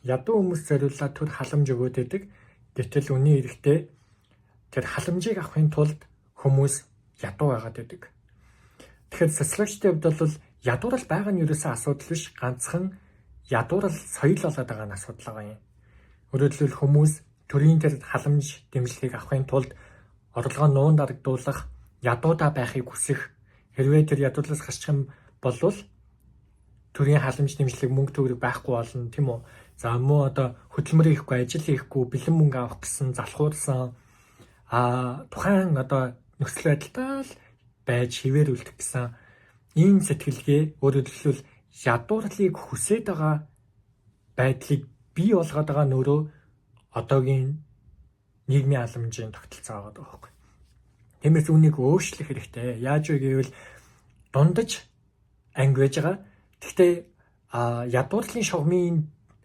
ядуу хүмүүс зориулаад төр халамж өгөөд байдаг. Гэтэл үний эрэхтэй тэр халамжийг авахын тулд хүмүүс ядуу байгаад байдаг. Тэгэхээр социологчдын хувьд бол ядуурл байгаа нь ерөөсөө асуудал биш, ганцхан ядуурл соёл болоод байгаа нь асуудал байгаа юм. Өөрөөр хэлбэл хүмүүс төрийн тэр халамж дэмжлэгийг авахын тулд орлогоо нуун дарагдуулах, ядуудаа байхыг хүсэх. Хэрвээ тэр ядуурлаас гарчих юм бол төрийн халамж дэмжлэг мөнгө төгрөг байхгүй болно, тийм үү? За муу одоо хөдөлмөр хийхгүй, ажил хийхгүй, бэлэн мөнгө авах гэсэн залхуурсан тухайн одоо нөхцөл байдалтай л байж хിവэр үлдэх гэсэн ийм сэтгэлгээ, өөрөөр хэлбэл ядуурлыг хүсээд байгаа байдлыг бий болгоод байгаа нөрөө одоогийн нийгмийн халамжийн тогтолцоо байгаа байхгүй. Тиймээс үүнийг өөрчлөх хэрэгтэй. Яаж вэ гэвэл дундаж анги байж байгаа. Гэхдээ ядуурлын шугамын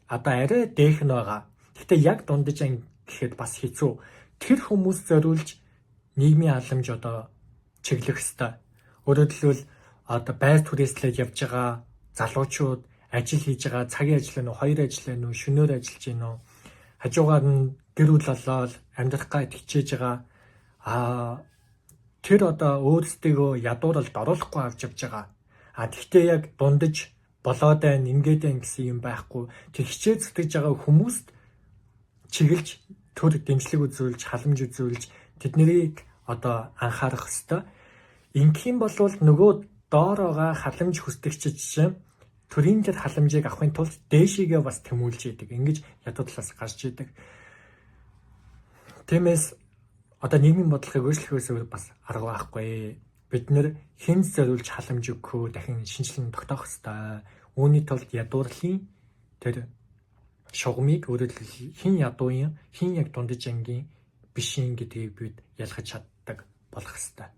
одоо арай дээх нь байгаа. Гэхдээ яг дундаж анги гэхэд бас хэцүү. Тэр хүмүүс зориулж нийгмийн халамж одоо чиглэх ёстой. Өөрөөр хэлбэл одоо байр түрээслээд явж байгаа залуучууд ажил хийж байгаа, цагийн ажил нь хоёр ажил нь шөнөөр ажиллаж гин үү? Хажуугаар нь гэр бүл болоод амьдрах гад хичээж байгаа. Тэр одоо өөрсдөө ядууралд оруулахгүй авч явж байгаа. Тэгтээ яг дундаж болоод байна, ингээд байна гэсэн юм байхгүй. Тэр хичээ зүтгэж байгаа хүмүүст чиглэж төр дэмжлэг үзүүлж, халамж үзүүлж тэднийг одоо анхаарах ёстой. Ингэх юм бол нөгөө доор байгаа халамж хүсдэгчид чинь төрийн тэр халамжийг авахын тулд дээшигээ бас тэмүүлж идэг. Ингэж ядуурлаас гарч идэг. Тиймээс одоо нийгмийн бодлогыг өөрчлөхөөс өөр бас арга байхгүй. Бид нэр хэн зориулж халамж өгөхөө дахин шинжилэн тогтоох ёстой. Үүний тулд ядуурлын тэр шугамыг өөрөөр хэлбэл хэн ядуу юм, хэн яг дундаж ангийн биш юм гэдгийг бид ялгаж чаддаг болох ёстой.